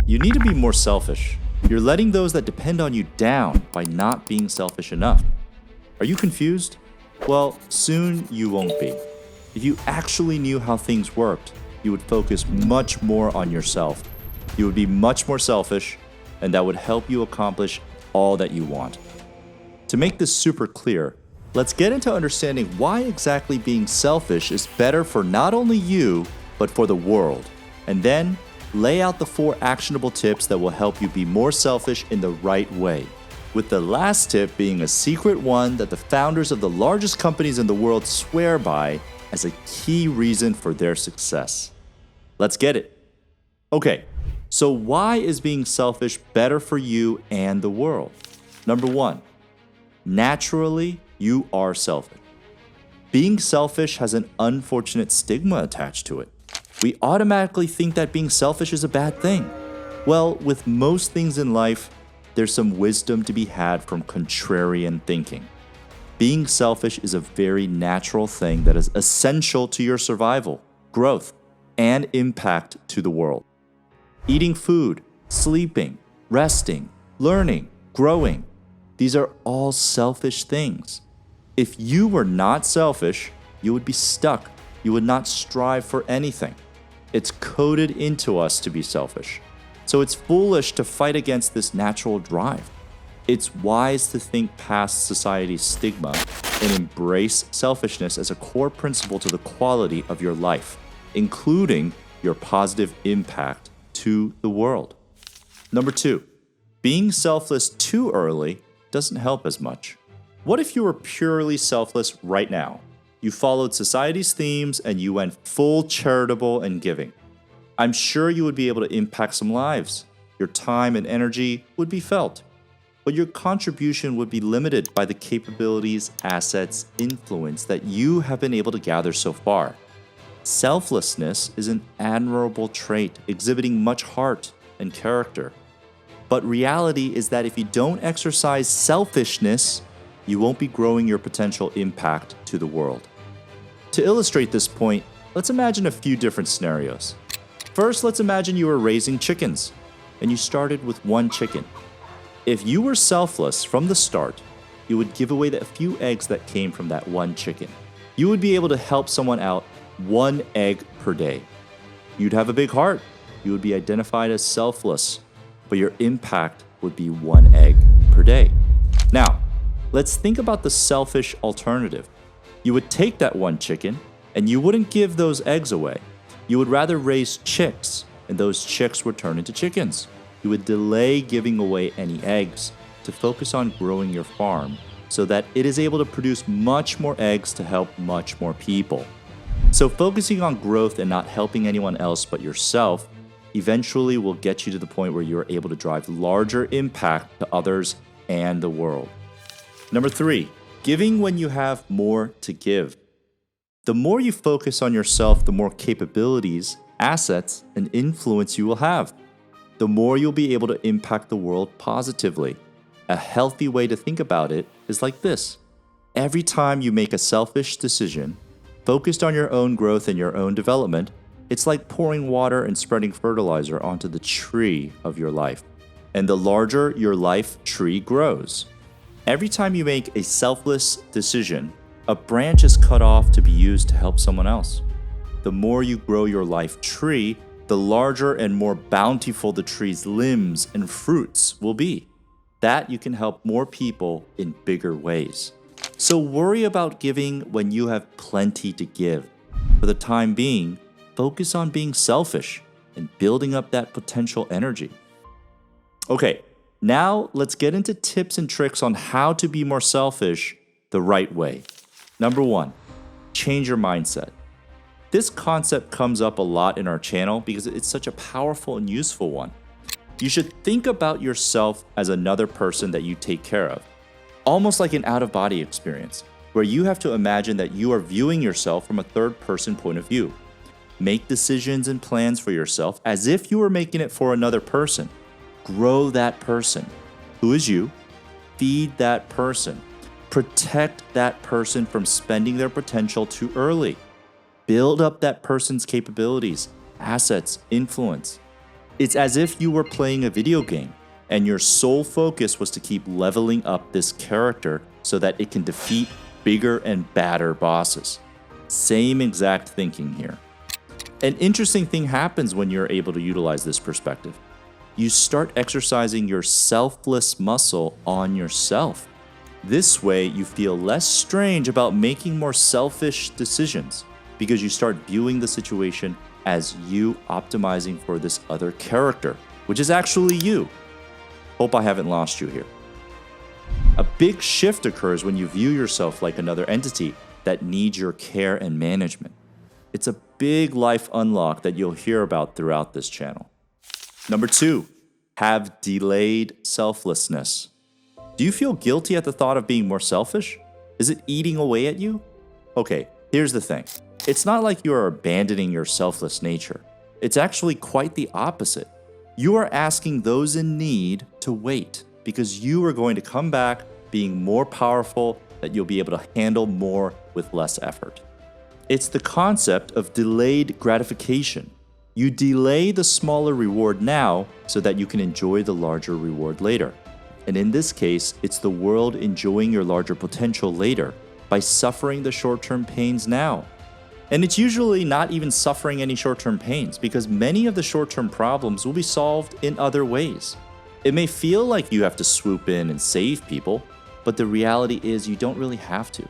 You need to be more selfish. You're letting those that depend on you down by not being selfish enough. Are you confused? Well, soon you won't be. If you actually knew how things worked, you would focus much more on yourself. You would be much more selfish, and that would help you accomplish all that you want. To make this super clear, let's get into understanding why exactly being selfish is better for not only you, but for the world. And then, lay out the 4 actionable tips that will help you be more selfish in the right way. With the last tip being a secret one that the founders of the largest companies in the world swear by as a key reason for their success. Let's get it. Okay, so why is being selfish better for you and the world? Number 1, naturally, you are selfish. Being selfish has an unfortunate stigma attached to it. We automatically think that being selfish is a bad thing. Well, with most things in life, there's some wisdom to be had from contrarian thinking. Being selfish is a very natural thing that is essential to your survival, growth, and impact to the world. Eating food, sleeping, resting, learning, growing, these are all selfish things. If you were not selfish, you would be stuck. You would not strive for anything. It's coded into us to be selfish. So it's foolish to fight against this natural drive. It's wise to think past society's stigma and embrace selfishness as a core principle to the quality of your life, including your positive impact to the world. Number 2, being selfless too early doesn't help as much. What if you were purely selfless right now? You followed society's themes and you went full charitable and giving. I'm sure you would be able to impact some lives. Your time and energy would be felt. But your contribution would be limited by the capabilities, assets, influence that you have been able to gather so far. Selflessness is an admirable trait exhibiting much heart and character. But reality is that if you don't exercise selfishness, you won't be growing your potential impact to the world. To illustrate this point, let's imagine a few different scenarios. First, let's imagine you were raising chickens, and you started with 1 chicken. If you were selfless from the start, you would give away the few eggs that came from that 1 chicken. You would be able to help someone out 1 egg per day. You'd have a big heart. You would be identified as selfless, but your impact would be 1 egg per day. Now, let's think about the selfish alternative. You would take that 1 chicken, and you wouldn't give those eggs away. You would rather raise chicks, and those chicks would turn into chickens. You would delay giving away any eggs to focus on growing your farm so that it is able to produce much more eggs to help much more people. So focusing on growth and not helping anyone else but yourself eventually will get you to the point where you are able to drive larger impact to others and the world. Number 3, giving when you have more to give. The more you focus on yourself, the more capabilities, assets, and influence you will have. The more you'll be able to impact the world positively. A healthy way to think about it is like this. Every time you make a selfish decision, focused on your own growth and your own development, it's like pouring water and spreading fertilizer onto the tree of your life. And the larger your life tree grows. Every time you make a selfless decision, a branch is cut off to be used to help someone else. The more you grow your life tree, the larger and more bountiful the tree's limbs and fruits will be. That you can help more people in bigger ways. So worry about giving when you have plenty to give. For the time being, focus on being selfish and building up that potential energy. Okay, now let's get into tips and tricks on how to be more selfish the right way. Number 1, change your mindset. This concept comes up a lot in our channel because it's such a powerful and useful one. You should think about yourself as another person that you take care of, almost like an out-of-body experience, where you have to imagine that you are viewing yourself from a third-person point of view. Make decisions and plans for yourself as if you were making it for another person. Grow that person. Who is you? Feed that person. Protect that person from spending their potential too early. Build up that person's capabilities, assets, influence. It's as if you were playing a video game and your sole focus was to keep leveling up this character so that it can defeat bigger and badder bosses. Same exact thinking here. An interesting thing happens when you're able to utilize this perspective. You start exercising your selfless muscle on yourself. This way, you feel less strange about making more selfish decisions because you start viewing the situation as you optimizing for this other character, which is actually you. Hope I haven't lost you here. A big shift occurs when you view yourself like another entity that needs your care and management. It's a big life unlock that you'll hear about throughout this channel. Number 2, have delayed selflessness. Do you feel guilty at the thought of being more selfish? Is it eating away at you? Okay, here's the thing. It's not like you are abandoning your selfless nature. It's actually quite the opposite. You are asking those in need to wait because you are going to come back being more powerful, that you'll be able to handle more with less effort. It's the concept of delayed gratification. You delay the smaller reward now so that you can enjoy the larger reward later. And in this case, it's the world enjoying your larger potential later by suffering the short-term pains now. And it's usually not even suffering any short-term pains because many of the short-term problems will be solved in other ways. It may feel like you have to swoop in and save people, but the reality is you don't really have to.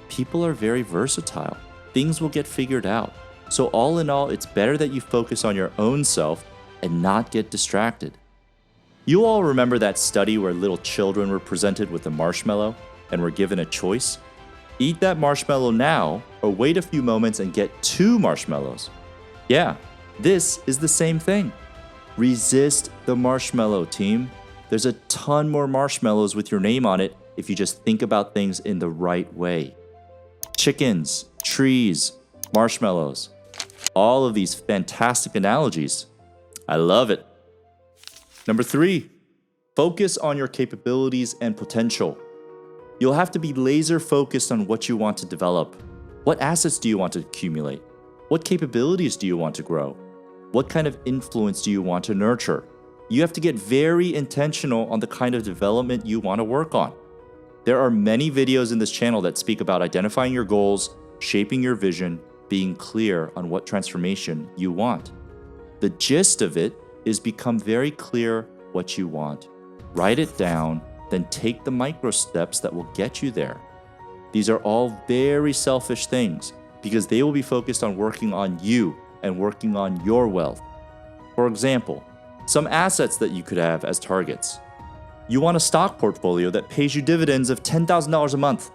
People are very versatile. Things will get figured out. So all in all, it's better that you focus on your own self and not get distracted. You all remember that study where little children were presented with a marshmallow and were given a choice? Eat that marshmallow now or wait a few moments and get 2 marshmallows. Yeah, this is the same thing. Resist the marshmallow, team. There's a ton more marshmallows with your name on it if you just think about things in the right way. Chickens, trees, marshmallows. All of these fantastic analogies. I love it. Number 3, focus on your capabilities and potential. You'll have to be laser focused on what you want to develop. What assets do you want to accumulate? What capabilities do you want to grow? What kind of influence do you want to nurture? You have to get very intentional on the kind of development you want to work on. There are many videos in this channel that speak about identifying your goals, shaping your vision, being clear on what transformation you want. The gist of it is become very clear what you want. Write it down, then take the micro steps that will get you there. These are all very selfish things because they will be focused on working on you and working on your wealth. For example, some assets that you could have as targets. You want a stock portfolio that pays you dividends of $10,000 a month.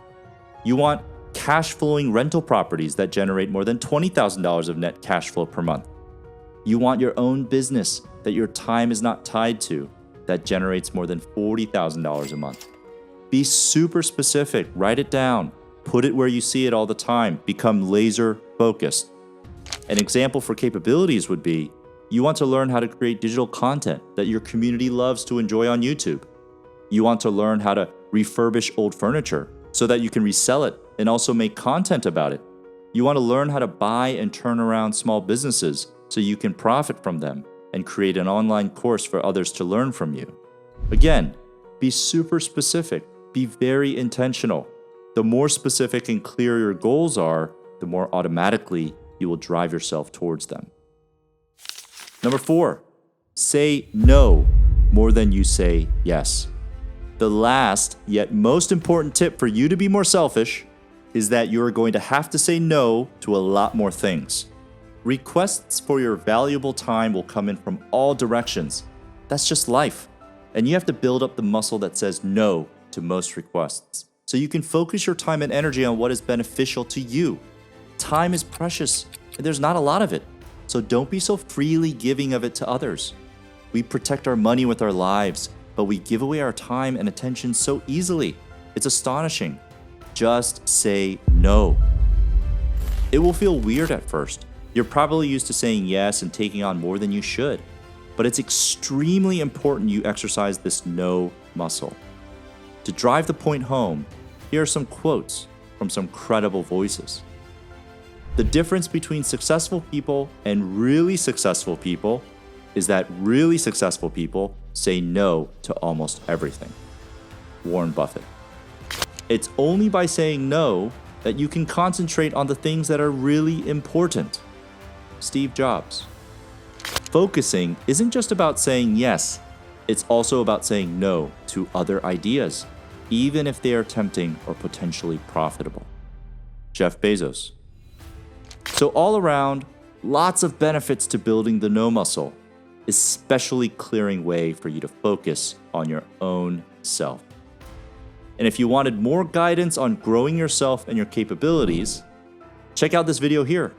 You want cash flowing rental properties that generate more than $20,000 of net cash flow per month. You want your own business that your time is not tied to, that generates more than $40,000 a month. Be super specific, write it down, put it where you see it all the time, become laser focused. An example for capabilities would be, you want to learn how to create digital content that your community loves to enjoy on YouTube. You want to learn how to refurbish old furniture so that you can resell it and also make content about it. You want to learn how to buy and turn around small businesses so you can profit from them and create an online course for others to learn from you. Again, be super specific, be very intentional. The more specific and clear your goals are, the more automatically you will drive yourself towards them. Number 4, say no more than you say yes. The last, yet most important tip for you to be more selfish is that you are going to have to say no to a lot more things. Requests for your valuable time will come in from all directions. That's just life. And you have to build up the muscle that says no to most requests, so you can focus your time and energy on what is beneficial to you. Time is precious, and there's not a lot of it, so don't be so freely giving of it to others. We protect our money with our lives, but we give away our time and attention so easily. It's astonishing. Just say no. It will feel weird at first. You're probably used to saying yes and taking on more than you should, but it's extremely important you exercise this no muscle. To drive the point home, here are some quotes from some credible voices. The difference between successful people and really successful people is that really successful people say no to almost everything. Warren Buffett. It's only by saying no that you can concentrate on the things that are really important. Steve Jobs. Focusing isn't just about saying yes, it's also about saying no to other ideas, even if they are tempting or potentially profitable. Jeff Bezos. So all around, lots of benefits to building the no muscle, especially clearing way for you to focus on your own self. And if you wanted more guidance on growing yourself and your capabilities, check out this video here.